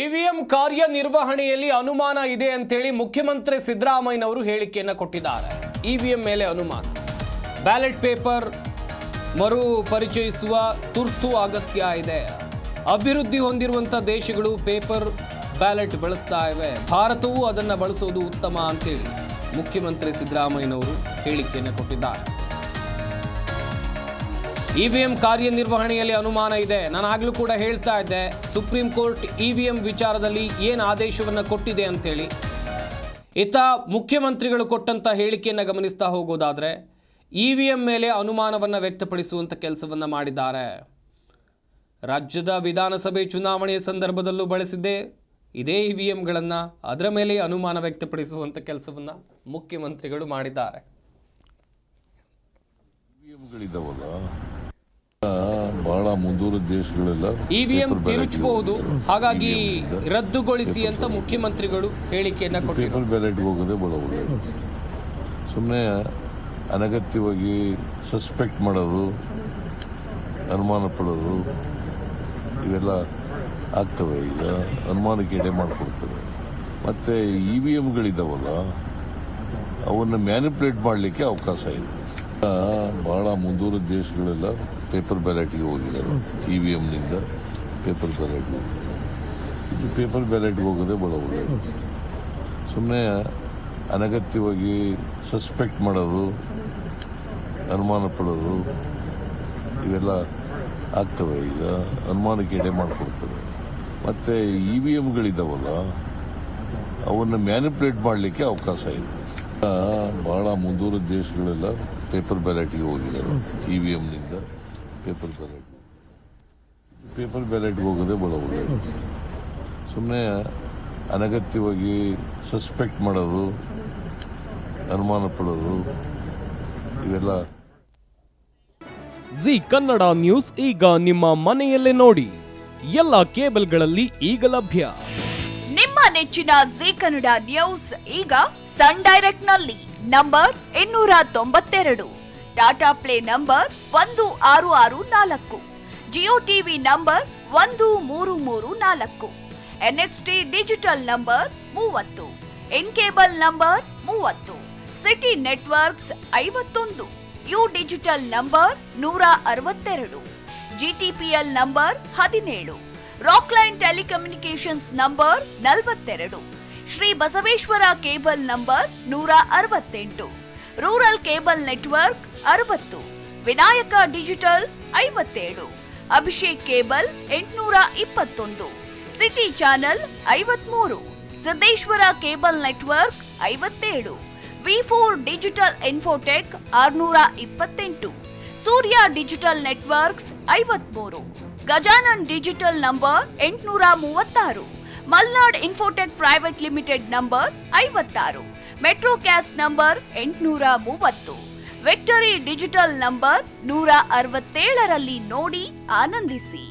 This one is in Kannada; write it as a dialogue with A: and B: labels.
A: ಇವಿಎಂ ಕಾರ್ಯನಿರ್ವಹಣೆಯಲ್ಲಿ ಅನುಮಾನ ಇದೆ ಅಂತೇಳಿ ಮುಖ್ಯಮಂತ್ರಿ ಸಿದ್ದರಾಮಯ್ಯನವರು ಹೇಳಿಕೆಯನ್ನು ಕೊಟ್ಟಿದ್ದಾರೆ. ಇವಿಎಂ ಮೇಲೆ ಅನುಮಾನ, ಬ್ಯಾಲೆಟ್ ಪೇಪರ್ ಮರು ಪರಿಚಯಿಸುವ ತುರ್ತು ಅಗತ್ಯ ಇದೆ. ಅಭಿವೃದ್ಧಿ ಹೊಂದಿರುವಂಥ ದೇಶಗಳು ಪೇಪರ್ ಬ್ಯಾಲೆಟ್ ಬಳಸ್ತಾ ಇವೆ, ಭಾರತವೂ ಅದನ್ನು ಬಳಸೋದು ಉತ್ತಮ ಅಂತೇಳಿ ಮುಖ್ಯಮಂತ್ರಿ ಸಿದ್ದರಾಮಯ್ಯನವರು ಹೇಳಿಕೆಯನ್ನು ಕೊಟ್ಟಿದ್ದಾರೆ. ಇವಿಎಂ ಕಾರ್ಯನಿರ್ವಹಣೆಯಲ್ಲಿ ಅನುಮಾನ ಇದೆ. ನಾನು ಆಗಲೂ ಕೂಡ ಹೇಳ್ತಾ ಇದ್ದೆ, ಸುಪ್ರೀಂ ಕೋರ್ಟ್ ಇವಿಎಂ ವಿಚಾರದಲ್ಲಿ ಏನು ಆದೇಶವನ್ನು ಕೊಟ್ಟಿದೆ ಅಂತೇಳಿ. ಇತ್ತ ಮುಖ್ಯಮಂತ್ರಿಗಳು ಕೊಟ್ಟಂತ ಹೇಳಿಕೆಯನ್ನು ಗಮನಿಸ್ತಾ ಹೋಗೋದಾದ್ರೆ ಇವಿಎಂ ಮೇಲೆ ಅನುಮಾನವನ್ನು ವ್ಯಕ್ತಪಡಿಸುವಂತ ಕೆಲಸವನ್ನು ಮಾಡಿದ್ದಾರೆ. ರಾಜ್ಯದ ವಿಧಾನಸಭೆ ಚುನಾವಣೆಯ ಸಂದರ್ಭದಲ್ಲೂ ಬಳಸಿದ್ದೇ ಇದೇ ಇವಿಎಂಗಳನ್ನು, ಅದರ ಮೇಲೆ ಅನುಮಾನ ವ್ಯಕ್ತಪಡಿಸುವಂತ ಕೆಲಸವನ್ನು ಮುಖ್ಯಮಂತ್ರಿಗಳು ಮಾಡಿದ್ದಾರೆ.
B: ಬಹಳ ಮುಂದೂರಿದ ದೇಶಗಳೆಲ್ಲ
A: ಇವಿಎಂ ತಿರುಚಬಹುದು, ಹಾಗಾಗಿ ರದ್ದುಗೊಳಿಸಿ ಅಂತ ಮುಖ್ಯಮಂತ್ರಿಗಳು ಹೇಳಿಕೆಯನ್ನ ಕೊಟ್ಟಿದ್ದಾರೆ.
B: ಪೇಪರ್ ಬ್ಯಾಲೆಟ್ಗೆ ಹೋಗೋದೇ ಬಹಳ ಒಳ್ಳೆಯದು. ಸುಮ್ಮನೆ ಅನಗತ್ಯವಾಗಿ ಸಸ್ಪೆಕ್ಟ್ ಮಾಡೋದು, ಅನುಮಾನ ಪಡೋದು ಇವೆಲ್ಲ ಆಗ್ತವೆ. ಈಗ ಅನುಮಾನಕ್ಕೆ ಎಡೆ ಮಾಡಿಕೊಡ್ತವೆ. ಮತ್ತು ಇವಿಎಂಗಳಿದ್ದಾವಲ್ಲ ಅವನ್ನ ಮ್ಯಾನಿಪುಲೇಟ್ ಮಾಡಲಿಕ್ಕೆ ಅವಕಾಶ ಇದೆ. ಬಹಳ ಮುಂದೂರಿದ ದೇಶಗಳೆಲ್ಲ ಪೇಪರ್ ಬ್ಯಾಲೆಟ್ಗೆ ಹೋಗಿದ್ದಾರೆ. ಇವಿಎಂನಿಂದ ಪೇಪರ್ ಬ್ಯಾಲೆಟ್ಗೆ, ಇದು ಪೇಪರ್ ಬ್ಯಾಲೆಟ್ಗೆ ಹೋಗೋದೇ ಬಹಳ ಒಳ್ಳೆಯದು. ಸುಮ್ಮನೆ ಅನಗತ್ಯವಾಗಿ ಸಸ್ಪೆಕ್ಟ್ ಮಾಡೋದು, ಅನುಮಾನ ಪಡೋದು ಇವೆಲ್ಲ ಆಗ್ತವೆ. ಈಗ ಅನುಮಾನಕ್ಕೆ ಎಡೆ ಮಾಡಿಕೊಡ್ತವೆ. ಮತ್ತು ಇವಿಎಂಗಳಿದ್ದಾವಲ್ಲ ಅವನ್ನ ಮ್ಯಾನಿಪುಲೇಟ್ ಮಾಡಲಿಕ್ಕೆ ಅವಕಾಶ ಇದೆ. ಬಹಳ ಮುಂದೂರಿದ ದೇಶಗಳೆಲ್ಲ ಪೇಪರ್ ಬ್ಯಾಲೆಟ್ಗೆ ಹೋಗಿದ್ದಾರೆ. ಇವಿಎಂನಿಂದ ಪೇಪರ್ ಬ್ಯಾಲೆಟ್ಗೆ ಹೋಗೋದೇ ಬಹಳ ಒಳ್ಳೆಯದು. ಸುಮ್ಮನೆ ಅನಗತ್ಯವಾಗಿ ಸಸ್ಪೆಕ್ಟ್ ಮಾಡೋದು, ಅನುಮಾನ ಪಡೋದು ಇವೆಲ್ಲ.
C: ಜಿ ಕನ್ನಡ ನ್ಯೂಸ್ ಈಗ ನಿಮ್ಮ ಮನೆಯಲ್ಲೇ ನೋಡಿ, ಎಲ್ಲ ಕೇಬಲ್ಗಳಲ್ಲಿ ಈಗ ಲಭ್ಯ.
D: ನಿಮ್ಮ ನೆಚ್ಚಿನ ಜಿ ಕನ್ನಡ ನ್ಯೂಸ್ ಈಗ ಸನ್ ಡೈರೆಕ್ಟ್ ನಲ್ಲಿ number 292, Tata play number 1664, Jio TV number 1334, NXT digital number 30, in cable number 30, city networks 51, U digital number 162, GTPL number 17, Rockline telecommunications number 42, Shri Basaveshwara cable number 168, rural cable network 60, Vinayaka digital 57, Abhishek cable 821, city channel 53, Siddeshwara cable network 57, ವಿ4 digital infotech 628, Surya digital networks 53, Gajanan digital number 836, Malnad infotech private limited number 56, Metrocast number 830, victory digital number 167ರಲ್ಲಿ ನೋಡಿ ಆನಂದಿಸಿ.